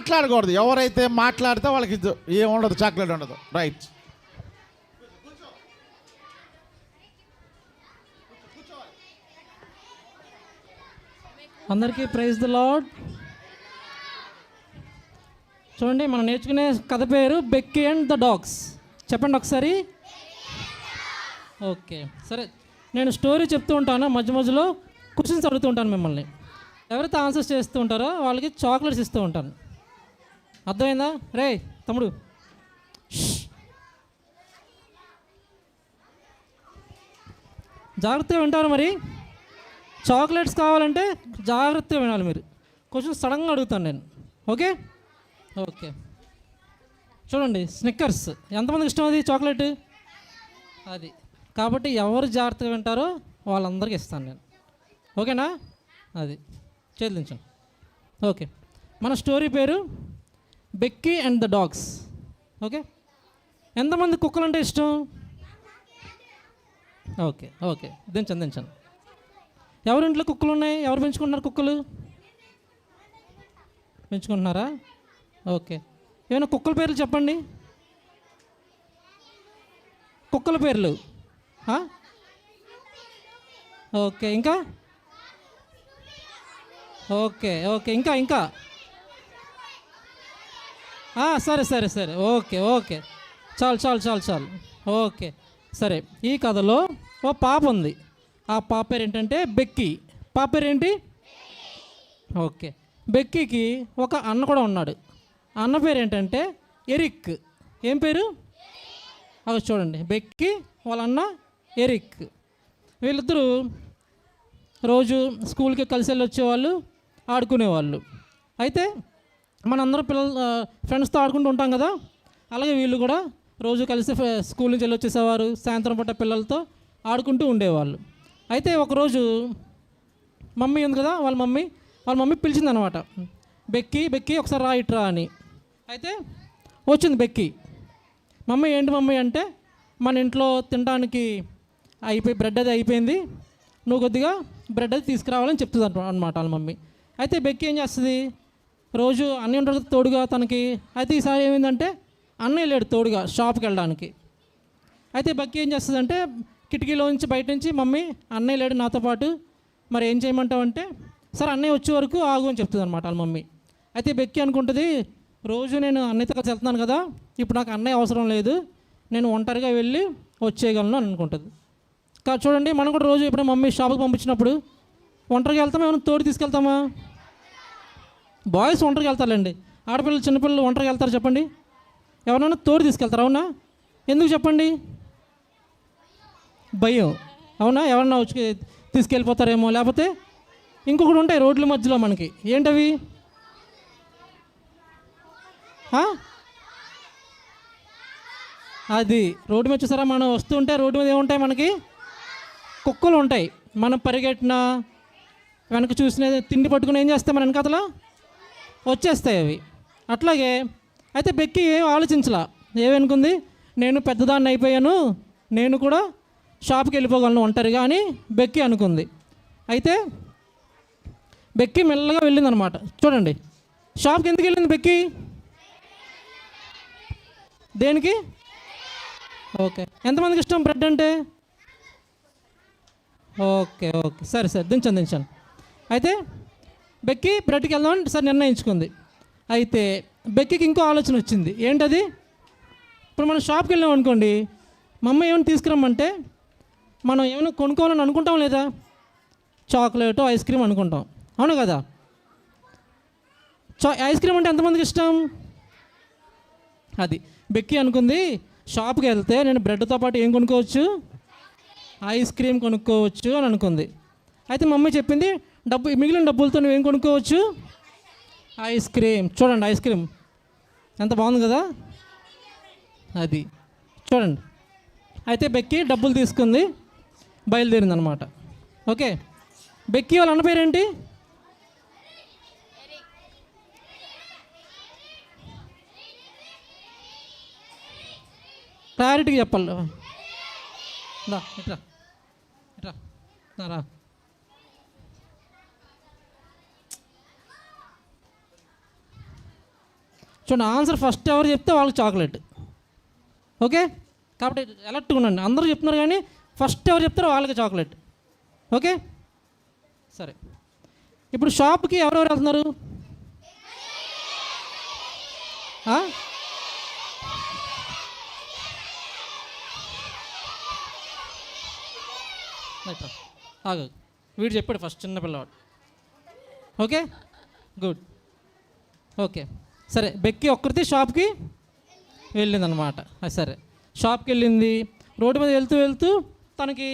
మాట్లాడకూడదు. ఎవరైతే మాట్లాడితే వాళ్ళకి ఏం ఉండదు, చాక్లెట్ ఉండదు. రైట్. అందరికీ ప్రైజ్ ది లార్డ్. చూడండి, మనం నేర్చుకునే కథ పేరు బెక్కీ అండ్ ద డాగ్స్. చెప్పండి ఒకసారి. ఓకే, సరే. నేను స్టోరీ చెప్తూ ఉంటాను, మధ్య మధ్యలో క్వశ్చన్స్ అడుగుతూ ఉంటాను మిమ్మల్ని. ఎవరైతే ఆన్సర్స్ చేస్తూ ఉంటారో వాళ్ళకి చాక్లెట్స్ ఇస్తూ ఉంటాను. అర్థమైందా? రే తమ్ముడు, జాగ్రత్తగా వింటారు. మరి చాక్లెట్స్ కావాలంటే జాగ్రత్తగా వినాలి మీరు. క్వశ్చన్స్ సడన్గా అడుగుతాను నేను. Okay okay. చూడండి, స్నిక్కర్స్ ఎంతమందికి ఇష్టం అది చాక్లెట్? అది కాబట్టి ఎవరు జాగ్రత్తగా వింటారో వాళ్ళందరికీ ఇస్తాను నేను. ఓకేనా? అది చేతించండి. ఓకే, మన స్టోరీ పేరు Becky and the dogs. Okay, ఎంతమంది కుక్కలు అంటే ఇష్టం? ఓకే ఓకే, దించండి. ఎవరింట్లో కుక్కలు ఉన్నాయి? ఎవరు పెంచుకుంటున్నారు కుక్కలు? పెంచుకుంటున్నారా? ఓకే, ఏమైనా కుక్కల పేర్లు చెప్పండి. కుక్కల పేర్లు. ఓకే, ఇంకా? ఓకే ఓకే, ఇంకా సరే. ఓకే, చాలు. ఓకే, సరే. ఈ కథలో ఓ పాప ఉంది. ఆ పాప పేరు ఏంటంటే బెక్కీ. పాప పేరు ఏంటి? ఓకే, బెక్కీకి ఒక అన్న కూడా ఉన్నాడు. అన్న పేరు ఏంటంటే ఎరిక్. ఏం పేరు? అవి చూడండి, బెక్కీ వాళ్ళ అన్న ఎరిక్. వీళ్ళిద్దరూ రోజు స్కూల్కి కలిసి వెళ్ళి వచ్చేవాళ్ళు, ఆడుకునేవాళ్ళు. అయితే మనందరం ఫ్రెండ్స్తో ఆడుకుంటూ ఉంటాం కదా, అలాగే వీళ్ళు కూడా రోజు కలిసి స్కూల్ నుంచి వెళ్ళి వచ్చేసేవారు. సాయంత్రం పూట పిల్లలతో ఆడుకుంటూ ఉండేవాళ్ళు. అయితే ఒకరోజు మమ్మీ ఉంది కదా, వాళ్ళ మమ్మీ పిలిచిందనమాట. బెక్కీ ఒకసారి రా ఇట్రా అని. అయితే వచ్చింది బెక్కీ. మమ్మీ ఏంటి మమ్మీ అంటే, మన ఇంట్లో తినడానికి బ్రెడ్ అది అయిపోయింది, నువ్వు కొద్దిగా బ్రెడ్ అది తీసుకురావాలని చెప్తుంది అనమాట వాళ్ళ మమ్మీ. అయితే బెక్కీ ఏం చేస్తుంది, రోజు అన్నీ ఉంటుంది తోడుగా తనకి. అయితే ఈసారి ఏమైందంటే అన్నయ్య లేడు తోడుగా షాప్కి వెళ్ళడానికి. అయితే బెక్కీ ఏం చేస్తుందంటే కిటికీలోంచి బయట నుంచి, మమ్మీ అన్నయ్య లేడు నాతో పాటు, మరి ఏం చేయమంటావు అంటే, సరే అన్నయ్య వచ్చే వరకు ఆగు అని చెప్తుంది అనమాట వాళ్ళ మమ్మీ. అయితే బెక్కీ అనుకుంటుంది, రోజు నేను అన్నయ్యతో కలిసి వెళ్తున్నాను కదా, ఇప్పుడు నాకు అన్నయ్య అవసరం లేదు, నేను ఒంటరిగా వెళ్ళి వచ్చేయగలను అని అనుకుంటుంది. చూడండి, మనం కూడా రోజు ఇప్పుడు మమ్మీ షాప్కి పంపించినప్పుడు ఒంటరిగా వెళ్తామా, ఏమైనా తోడు తీసుకెళ్తామా? బాయ్స్ ఒంటరికి వెళ్తారులేండి, ఆడపిల్లలు చిన్నపిల్లలు ఒంటరికి వెళ్తారు చెప్పండి. ఎవరైనా తోడు తీసుకెళ్తారు, అవునా? ఎందుకు చెప్పండి? భయం, అవునా? ఎవరన్నా వచ్చి తీసుకెళ్ళిపోతారేమో, లేకపోతే ఇంకొకటి ఉంటాయి రోడ్ల మధ్యలో మనకి. ఏంటవి? అది రోడ్డు మీద చూసారా, మనం వస్తుంటే రోడ్డు మీద ఏముంటాయి మనకి? కుక్కలు ఉంటాయి. మనం పరిగెట్టినా వెనక చూసిన తిండి పట్టుకుని ఏం చేస్తాయి, మన వెనకాతల వచ్చేస్తాయి అవి. అట్లాగే అయితే బెక్కీ ఏం ఆలోచించలా, ఏమనుకుంది, నేను పెద్దదాన్ని అయిపోయాను, నేను కూడా షాప్కి వెళ్ళిపోగలను ఒంటరిగా అని బెక్కీ అనుకుంది. అయితే బెక్కీ మెల్లగా వెళ్ళిందనమాట. చూడండి, షాప్కి ఎందుకు వెళ్ళింది బెక్కీ? దేనికి? ఓకే, ఎంతమందికి ఇష్టం బ్రెడ్ అంటే? ఓకే సరే దించండి. అయితే బెక్కీ బ్రెడ్కి వెళ్దామని సరే నిర్ణయించుకుంది. అయితే బెక్కీకి ఇంకో ఆలోచన వచ్చింది. ఏంటది? ఇప్పుడు మనం షాప్కి వెళ్ళాం అనుకోండి, మమ్మీ ఏమైనా తీసుకురమ్మంటే మనం ఏమైనా కొనుక్కోవాలని అనుకుంటాం లేదా? చాక్లెట్, ఐస్ క్రీమ్ అనుకుంటాం, అవును కదా? ఐస్ క్రీమ్ అంటే ఎంతమందికి ఇష్టం? అది బెక్కీ అనుకుంది, షాప్కి వెళ్తే నేను బ్రెడ్తో పాటు ఏం కొనుక్కోవచ్చు? ఐస్ క్రీమ్ కొనుక్కోవచ్చు అని అనుకుంది. అయితే మమ్మీ చెప్పింది, మిగిలిన డబ్బులతో నువ్వేం కొనుక్కోవచ్చు? Ice cream. చూడండి, ఐస్ క్రీమ్ ఎంత బాగుంది కదా, అది చూడండి. అయితే బెక్కీ డబ్బులు తీసుకుంది, బయలుదేరింది అనమాట. ఓకే, బెక్కీ వాళ్ళ అన్న పేరేంటి? క్లారిటీగా చెప్పాలి. ఇట్రా రా. చూడండి, ఆన్సర్ ఫస్ట్ ఎవరు చెప్తే వాళ్ళకి చాక్లెట్. ఓకే, కాబట్టి అలర్ట్గా ఉండండి. అందరూ చెప్తున్నారు కానీ ఫస్ట్ ఎవరు చెప్తారో వాళ్ళకి చాక్లెట్. ఓకే, సరే. ఇప్పుడు షాప్కి ఎవరెవరు వెళ్తున్నారు? ఆగు, వీడు చెప్పాడు ఫస్ట్, చిన్న పిల్లవాడు. Okay, good. ఓకే, సరే. బెక్కి ఒక్కరితే షాప్కి వెళ్ళిందనమాట. సరే, షాప్కి వెళ్ళింది. రోడ్డు మీద వెళ్తూ వెళ్తూ తనకి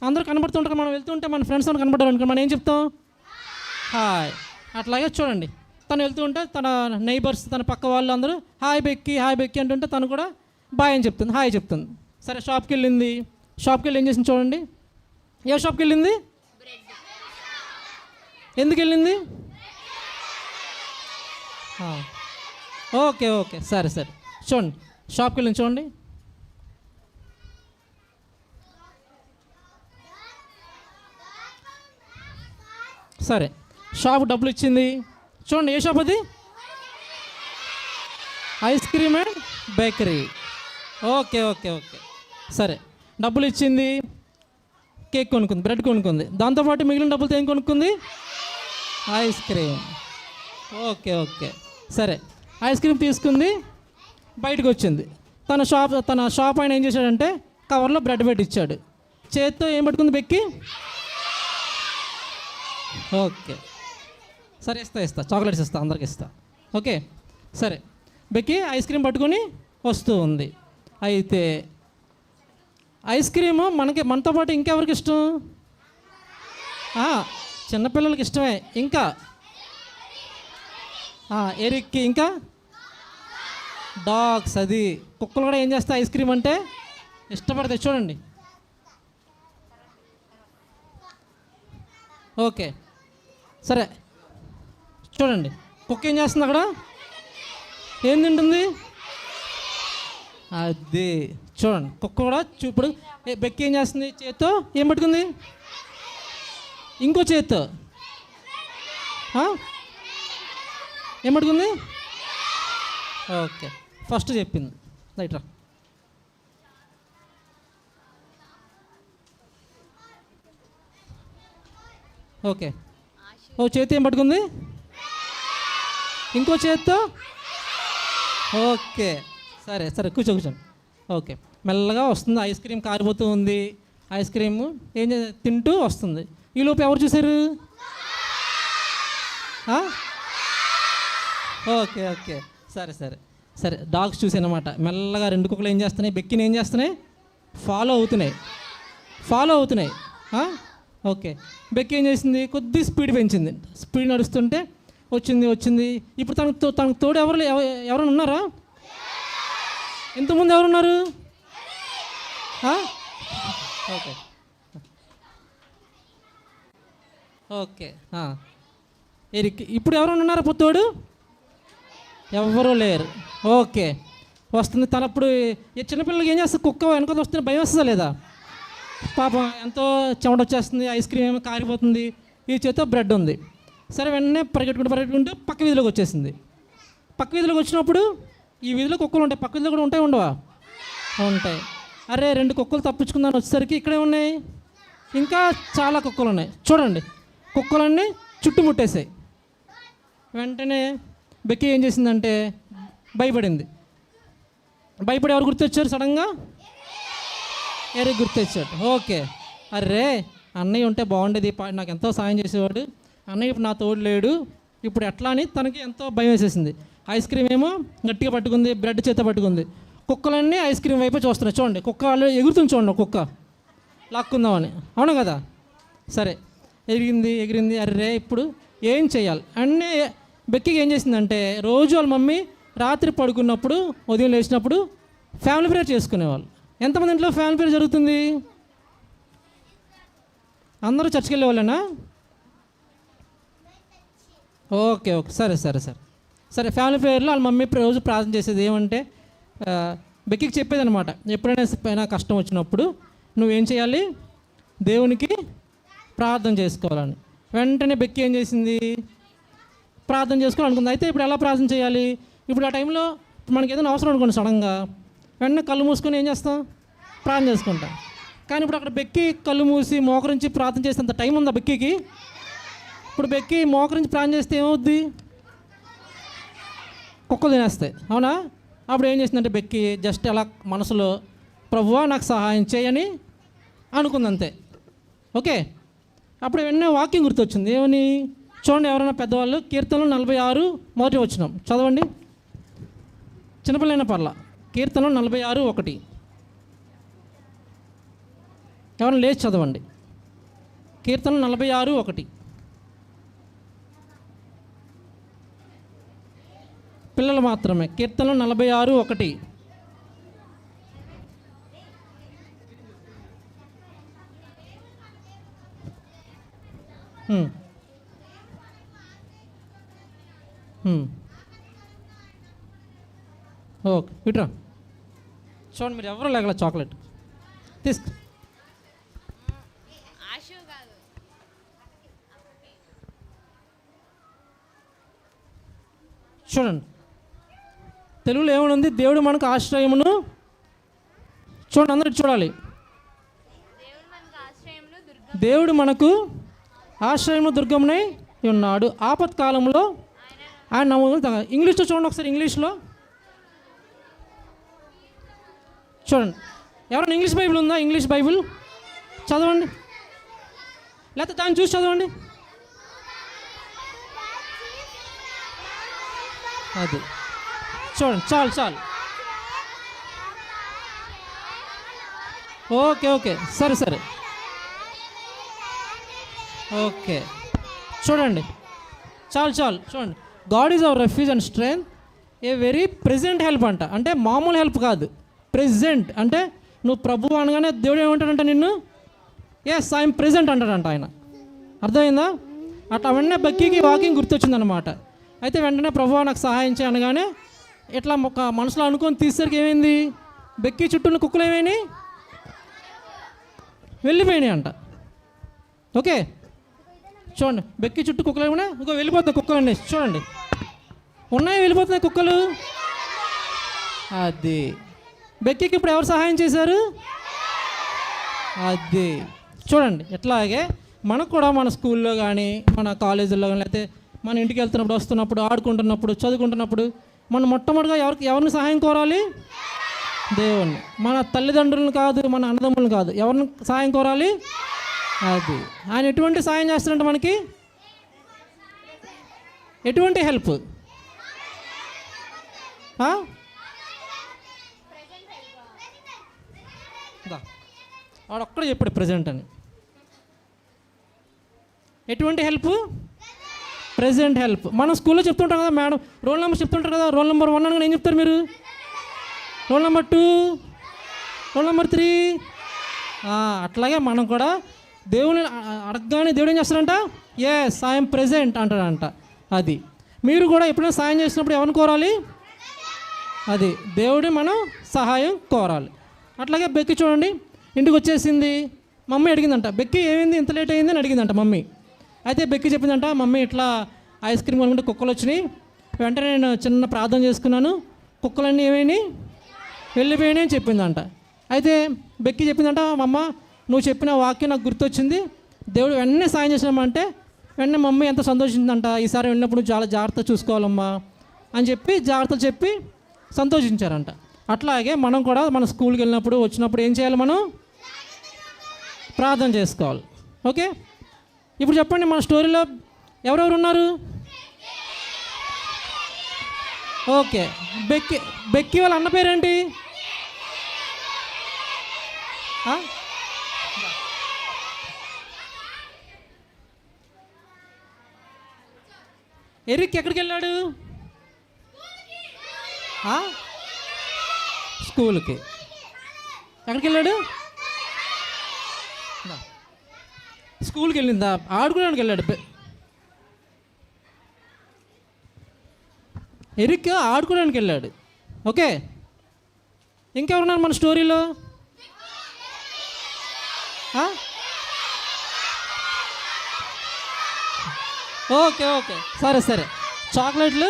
అందరూ కనబడుతుంటారు. మనం వెళ్తుంటే మన ఫ్రెండ్స్ అందరూ కనబడ్డారు అనుకో, మనం ఏం చెప్తాం? హాయ్. అట్లాగే చూడండి, తను వెళ్తూ ఉంటే తన నైబర్స్, తన పక్క వాళ్ళు అందరూ హాయ్ బెక్కి, హాయ్ బెక్కి అంటుంటే తను కూడా బాయ్ అని చెప్తుంది, హాయ్ చెప్తుంది. సరే, షాప్కి వెళ్ళింది. షాప్కి వెళ్ళి ఏం చేసింది చూడండి. ఏ షాప్కి వెళ్ళింది? ఎందుకు వెళ్ళింది? ఓకే ఓకే, సరే సరే. చూడండి, షాప్కి వెళ్ళింది చూడండి. సరే, షాప్ డబ్బులు ఇచ్చింది. చూడండి, ఏ షాప్ అది? Ice cream and bakery. Okay okay okay, సరే. డబ్బులు ఇచ్చింది, కేక్ కొనుక్కుంది, బ్రెడ్ కొనుక్కుంది. దాంతోపాటు మిగిలిన డబ్బులతో ఏం కొనుక్కుంది? Ice cream. ఓకే ఓకే, సరే. ఐస్ క్రీమ్ తీసుకుంది, బయటకు వచ్చింది. తన షాప్ ఆయన ఏం చేశాడంటే కవర్లో బ్రెడ్ పెట్టి ఇచ్చాడు. చేత్తో ఏం పట్టుకుంది బెక్కి? ఓకే, సరే, ఇస్తా చాక్లెట్స్ ఇస్తా, అందరికి ఇస్తా. ఓకే, సరే. బెక్కి ఐస్ క్రీమ్ పట్టుకొని వస్తూ ఉంది. అయితే ఐస్ క్రీము మనతో పాటు ఇంకెవరికి ఇష్టం? చిన్నపిల్లలకి ఇష్టమే. ఇంకా ఎరిక్కి, ఇంకా డాగ్స్, అది కుక్కలు కూడా ఏం చేస్తాయి? ఐస్ క్రీమ్ అంటే ఇష్టపడతాయి. చూడండి. ఓకే, సరే. చూడండి, కుక్క ఏం చేస్తుంది అక్కడ? ఏం తింటుంది? అది చూడండి, కుక్క కూడా ఇప్పుడు బెక్కి ఏం చేస్తుంది? చేత్తో ఏం పట్టుకుంది? ఇంకో చేత్తో ఏం పట్టుకుంది? ఓకే, ఫస్ట్ చెప్పింది. రైట్ రా. ఓకే, ఓ చేతి ఏం పట్టుకుంది? ఇంకో చేత్తో. ఓకే, సరే సరే, కూర్చోండి. ఓకే, మెల్లగా వస్తుంది. ఐస్ క్రీమ్ కారిపోతూ ఉంది. ఐస్ క్రీమ్ ఏం తింటూ వస్తుంది. ఈలోపు ఎవరు చూశారు? ఓకే ఓకే, సరే సరే సరే. డాగ్స్ చూసానమాట. మెల్లగా రెండు కుక్కలు ఏం చేస్తున్నాయి? బెక్కిని ఏం చేస్తున్నాయి? ఫాలో అవుతున్నాయి. ఓకే, బెక్కి ఏం చేసింది? కొద్ది స్పీడ్ పెంచింది. స్పీడ్ నడుస్తుంటే వచ్చింది. ఇప్పుడు తనకు తోడు ఎవరైనా ఉన్నారా? ఇంతకుముందు ఎవరున్నారు? ఓకే ఓకే, ఇప్పుడు ఎవరైనా ఉన్నారా పుత్తోడు? ఎవరూ లేరు. ఓకే, వస్తుంది. తనప్పుడు చిన్నపిల్లలకి ఏం చేస్తుంది? కుక్క వెనకాల వస్తుంది, భయం వస్తుందా లేదా? పాపం ఎంతో చెమట వచ్చేస్తుంది, ఐస్ క్రీమ్ ఏమో కారిపోతుంది, ఈ చేతితో బ్రెడ్ ఉంది. సరే, వెంటనే పరిగెట్టుకుంటూ పక్క వీధిలోకి వచ్చేసింది. పక్క వీధిలోకి వచ్చినప్పుడు ఈ వీధిలో కుక్కలు ఉంటాయి, పక్క వీధిలో కూడా ఉండవా? ఉంటాయి. అరే, రెండు కుక్కలు తప్పించుకుందాని వచ్చేసరికి ఇక్కడే ఉన్నాయి, ఇంకా చాలా కుక్కలు ఉన్నాయి. చూడండి, కుక్కలన్నీ చుట్టుముట్టేసాయి. వెంటనే బెక్కి ఏం చేసిందంటే భయపడింది. భయపడి ఎవరు గుర్తొచ్చారు సడన్గా? ఎరిక్ గుర్తొచ్చాడు. ఓకే, అర్రే అన్నయ్య ఉంటే బాగుండేది, నాకు ఎంతో సాయం చేసేవాడు. అన్నయ్య ఇప్పుడు నా తోడు లేడు, ఇప్పుడు ఎట్లా అని తనకి ఎంతో భయం వేసేసింది. ఐస్ క్రీమ్ ఏమో గట్టిగా పట్టుకుంది, బ్రెడ్ చేత పట్టుకుంది. కుక్కలన్నీ ఐస్ క్రీమ్ వైపు చూస్తున్నాయి. చూడండి, కుక్క వాళ్ళు ఎగురుతుంది. చూడండి, కుక్క లాక్కుందామని. అవును కదా? సరే, ఎగిరింది. అర్రే ఇప్పుడు ఏం చేయాలి? అన్నీ బెక్కికి ఏం చేసిందంటే రోజు వాళ్ళ మమ్మీ రాత్రి పడుకున్నప్పుడు, ఉదయం లేచినప్పుడు ఫ్యామిలీ ప్రేయర్ చేసుకునేవాళ్ళు. ఎంతమంది ఇంట్లో ఫ్యామిలీ ప్రేయర్ జరుగుతుంది? అందరూ చర్చికి వెళ్ళే వాళ్ళేనా? ఓకే ఓకే, సరే సరే సరే సరే. ఫ్యామిలీ ప్రేయర్లో వాళ్ళ మమ్మీ రోజు ప్రార్థన చేసేది ఏమంటే, బెక్కికి చెప్పేది అనమాట, ఎప్పుడైనా కష్టం వచ్చినప్పుడు నువ్వేం చేయాలి? దేవునికి ప్రార్థన చేసుకోవాలని. వెంటనే బెక్కి ఏం చేసింది? ప్రార్థన చేసుకోవాలనుకుంది. అయితే ఇప్పుడు ఎలా ప్రార్థన చేయాలి? ఇప్పుడు ఆ టైంలో మనకి ఏదైనా అవసరం అనుకోండి సడన్గా, వెంటనే కళ్ళు మూసుకొని ఏం చేస్తాం, ప్రార్థన చేసుకుంటాం. కానీ ఇప్పుడు అక్కడ బెక్కి కళ్ళు మూసి మోకరించి ప్రార్థన చేసేంత టైం ఉందా బెక్కికి? ఇప్పుడు బెక్కి మోకరించి ప్రార్థన చేస్తే ఏమవుద్ది? కుక్కలు తినేస్తాయి, అవునా? అప్పుడు ఏం చేసిందంటే బెక్కి జస్ట్ అలా మనసులో ప్రభువా నాకు సహాయం చేయని అనుకుందంతే. ఓకే, అప్పుడు వెంటనే వాక్యం గుర్తొచ్చింది. ఏమని చూడండి, ఎవరైనా పెద్దవాళ్ళు కీర్తనలు 46 మొదటి వచనం చదవండి. చిన్నపిల్లైన పర్ల, కీర్తనలు 46:1. ఎవరైనా లేచి చదవండి. కీర్తనలు 46:1. పిల్లలు మాత్రమే. కీర్తనలు 46:1. ఓకే, ఇట్రా చూడండి, మీరు ఎవరు లేగల చాక్లెట్ తీసుకు. చూడండి, తెలుగులో ఏమనుంది? దేవుడు మనకు ఆశ్రయమును. చూడండి, అందరూ చూడాలి. దేవుడు మనకు ఆశ్రయము దుర్గమునై ఉన్నాడు, ఆపత్కాలంలో ఆయన నమ్ముదు. ఇంగ్లీష్లో చూడండి ఒకసారి, ఇంగ్లీష్లో చూడండి. ఎవరైనా ఇంగ్లీష్ బైబిల్ ఉందా? ఇంగ్లీష్ బైబిల్ చదవండి, లేకపోతే దాన్ని చూసి చదవండి. అది చూడండి, చాలు చాలు. ఓకే ఓకే, సరే సరే, ఓకే. చూడండి, చాలు చాలు. చూడండి, God is our refuge and strength, a very present help అంట. అంటే మామూలు హెల్ప్ కాదు, ప్రెజెంట్. అంటే నువ్వు ప్రభు అనగానే దేవుడు ఏమంటాడంట నిన్ను, ఎస్ ఐఎమ్ ప్రెజెంట్ అంటాడంట ఆయన. అర్థమైందా? అట్లా వెంటనే బక్కీకి వాకింగ్ గుర్తొచ్చిందనమాట. అయితే వెంటనే ప్రభువా నాకు సహాయం చేయి అనగానే ఇట్లా ఒక మనసులో అనుకొని తీసేసరికి ఏమైంది, బెక్కి చుట్టూ కుక్కలు ఏమైనాయి, వెళ్ళిపోయినాయి అంట. ఓకే, చూడండి, బెక్కి చుట్టూ కుక్కలు ఏమైనా ఇంకో వెళ్ళిపోతాయి కుక్కలు అన్నీ. చూడండి, ఉన్నాయి, వెళ్ళిపోతున్నాయి కుక్కలు. అది బెక్కికి ఇప్పుడు ఎవరు సహాయం చేశారు? అది చూడండి. ఎట్లాగే మనకు కూడా మన స్కూల్లో కానీ మన కాలేజీల్లో కానీ లేకపోతే మన ఇంటికి వెళ్తున్నప్పుడు, వస్తున్నప్పుడు, ఆడుకుంటున్నప్పుడు, చదువుకుంటున్నప్పుడు మనం మొట్టమొదటిగా ఎవరిని సహాయం కోరాలి? దేవుణ్ణి. మన తల్లిదండ్రులను కాదు, మన అన్నదమ్ములను కాదు, ఎవరిని సహాయం కోరాలి? అది. ఆయన ఎటువంటి సహాయం చేస్తారంటే మనకి, ఎటువంటి హెల్ప్? వాడొక్కడే చెప్పాడు ప్రజెంట్ అని. ఎటువంటి హెల్ప్? Present help. మనం స్కూల్లో చెప్తుంటాం కదా, మేడం రోల్ నెంబర్ చెప్తుంటారు కదా, రోల్ నెంబర్ 1 అనగానే ఏం చెప్తారు మీరు? Roll number 2, roll number 3. అట్లాగే మనం కూడా దేవుని అడగగానే దేవుడు ఏం చేస్తారంట? ఎస్ ఐఎమ్ ప్రెజెంట్ అంటాడంట. అది. మీరు కూడా ఎప్పుడైనా సాయం చేసినప్పుడు ఎవరిని కోరాలి? అది దేవుడి మనం సహాయం కోరాలి. అట్లాగే బెక్కి చూడండి, ఇంటికి వచ్చేసింది. మమ్మీ అడిగిందంట, బెక్కి ఏమైంది ఇంత లేట్ అయింది అని అడిగిందంట మమ్మీ. అయితే బెక్కి చెప్పిందంట, మమ్మీ ఇట్లా ఐస్ క్రీమ్ కొనుక్కుంటే కుక్కలు వచ్చినాయి, వెంటనే నేను చిన్న ప్రార్థన చేసుకున్నాను, కుక్కలన్నీ ఏమైనాయి, వెళ్ళిపోయినాయి అని చెప్పిందంట. అయితే బెక్కి చెప్పిందంట, మమ్మ నువ్వు చెప్పిన వాక్యం నాకు గుర్తొచ్చింది, దేవుడు వెంటనే సాయం చేసినామంటే వెంటనే మమ్మీ ఎంత సంతోషించిందంట. ఈసారి వెళ్ళినప్పుడు చాలా జాగ్రత్త చూసుకోవాలమ్మా అని చెప్పి జాగ్రత్తలు చెప్పి సంతోషించారంట. అట్లాగే మనం కూడా మన స్కూల్కి వెళ్ళినప్పుడు వచ్చినప్పుడు ఏం చేయాలి? మనం ప్రార్థన చేసుకోవాలి. ఓకే, ఇప్పుడు చెప్పండి, మన స్టోరీలో ఎవరెవరు ఉన్నారు? ఓకే, బెక్కి వాళ్ళ అన్న పేరేంటి? ఎరిక్ ఎక్కడికి వెళ్ళాడు? స్కూల్కి. ఎక్కడికి వెళ్ళాడు? స్కూల్కి వెళ్ళిందా? ఆడుకోవడానికి వెళ్ళాడు. ఎరిక్ ఆడుకోవడానికి వెళ్ళాడు. ఓకే, ఇంకెవరున్నారు మన స్టోరీలో? ఓకే ఓకే, సరే సరే, చాక్లెట్లు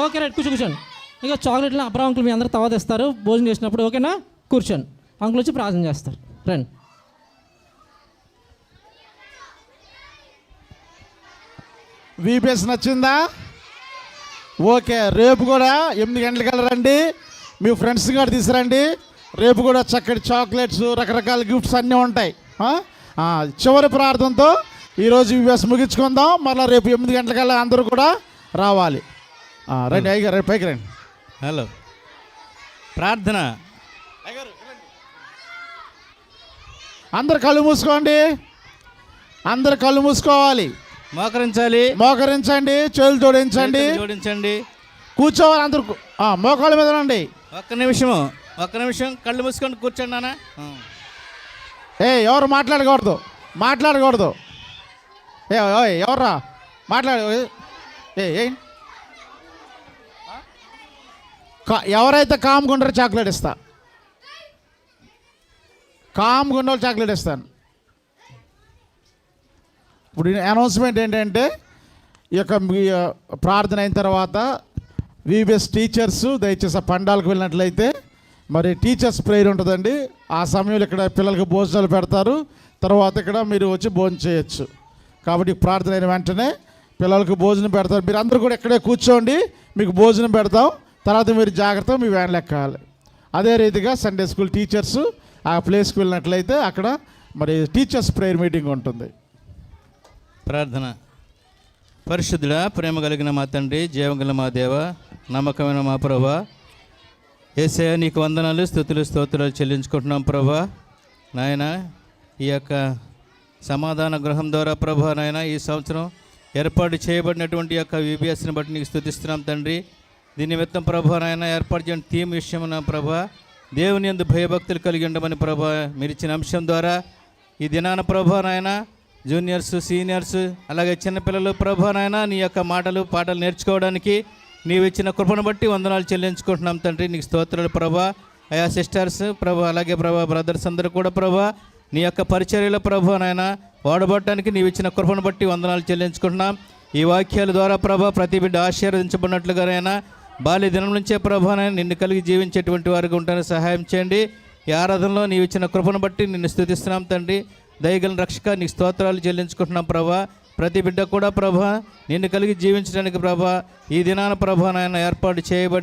ఓకే రైట్, కూర్చోండి. ఇక చాక్లెట్లు అబ్రా అంకుల్ మీ అందరూ తవా తెస్తారు భోజనం చేసినప్పుడు, ఓకేనా? కూర్చోండి, అంకుల్ వచ్చి ప్రార్థన చేస్తారు. రండి. వీపీఎస్ నచ్చిందా? ఓకే, రేపు కూడా 8 గంటలకల్లా రండి, మీ ఫ్రెండ్స్ కూడా తీసుకురండి. రేపు కూడా చక్కటి చాక్లెట్స్, రకరకాల గిఫ్ట్స్ అన్నీ ఉంటాయి. చివరి ప్రార్థనతో ఈరోజు వీపీఎస్ ముగించుకుందాం. మళ్ళీ రేపు 8 గంటలకల్లా అందరూ కూడా రావాలి. రండి అయ్యగారు, రేపు పైకి రండి. హలో, ప్రార్థన. అందరు కళ్ళు మూసుకోండి, అందరు కళ్ళు మూసుకోవాలి. మోకరించండి, చేతులు జోడించండి. కూర్చోవాలి అందరు, మోకాళ్ళ మీద రండి. ఒక్క నిమిషం కళ్ళు మూసుకొని కూర్చోండి నాన్న. ఎవరు మాట్లాడకూడదు. ఎవర్రా ఎవరైతే కామ్గుంటారో చాక్లెట్ ఇస్తా. కామ్గుండే వాళ్ళు చాక్లెట్ ఇస్తాను. ఇప్పుడు అనౌన్స్మెంట్ ఏంటంటే, ఈ యొక్క ప్రార్థన అయిన తర్వాత వీబీఎస్ టీచర్స్ దయచేసి పండాలకు వెళ్ళినట్లయితే మరి టీచర్స్ ప్రేయర్ ఉంటుందండి. ఆ సమయంలో ఇక్కడ పిల్లలకి భోజనాలు పెడతారు. తర్వాత ఇక్కడ మీరు వచ్చి భోజనం చేయొచ్చు. కాబట్టి ప్రార్థన అయిన వెంటనే పిల్లలకు భోజనం పెడతారు. మీరు అందరూ కూడా ఇక్కడే కూర్చోండి, మీకు భోజనం పెడతాం. తర్వాత మీరు జాగ్రత్తగా మీ వ్యాన్లు ఎక్కాలి. అదే రీతిగా సండే స్కూల్ టీచర్స్ ఆ ప్లేస్కి వెళ్ళినట్లయితే అక్కడ మరి టీచర్స్ ప్రేయర్ మీటింగ్ ఉంటుంది. ప్రార్థన. పరిశుద్ధుడా, ప్రేమ కలిగిన మా తండ్రి, జీవగల మా దేవ, నమ్మకమైన మా ప్రభా, యేసయ్య నీకు వందనాలు, స్తుతులు, స్తోత్రాలు చెల్లించుకుంటున్నాం ప్రభా. నాయన ఈ యొక్క సమాధాన గృహం ద్వారా ప్రభా, నాయన ఈ సంవత్సరం ఏర్పాటు చేయబడినటువంటి యొక్క వీబీఎస్ని బట్టి నీకు స్తుతిస్తున్నాం తండ్రి. దీని నిమిత్తం ప్రభా నాయన ఏర్పాటు చేయడం థీమ్ విషయమున ప్రభా, దేవుని యందు భయభక్తులు కలిగి ఉండమని ప్రభా మీరు ఇచ్చిన అంశం ద్వారా ఈ దినాన ప్రభా నాయన జూనియర్స్, సీనియర్స్, అలాగే చిన్నపిల్లలు ప్రభా నాయన నీ యొక్క మాటలు పాటలు నేర్చుకోవడానికి నీవు ఇచ్చిన కృపను బట్టి వందనాలు చెల్లించుకుంటున్నాం తండ్రి. నీకు స్తోత్రాలు ప్రభా. అయా సిస్టర్స్ ప్రభా, అలాగే ప్రభా బ్రదర్స్ అందరూ కూడా ప్రభా నీ యొక్క పరిచర్యలో ప్రభా నాయన వాడబడటానికి నీవు ఇచ్చిన కృపను బట్టి వందనాలు చెల్లించుకుంటున్నాం. ఈ వాక్యాల ద్వారా ప్రభా ప్రతి బిడ్డ ఆశీర్వదించబడినట్లుగానైనా బాల్య దినం నుంచే ప్రభా నాయన నిన్ను కలిగి జీవించేటువంటి వారికి ఉంటానికి సహాయం చేయండి. ఈ ఆరాధనలో నీవు ఇచ్చిన కృపను బట్టి నిన్ను స్తుతిస్తున్నాం తండ్రి. దయగల రక్షక నీకు స్తోత్రాలు చెల్లించుకుంటున్నాం ప్రభా. ప్రతి బిడ్డ కూడా ప్రభా నిన్ను కలిగి జీవించడానికి ప్రభా ఈ దినాన ప్రభా నాయన ఏర్పాటు చేయబడి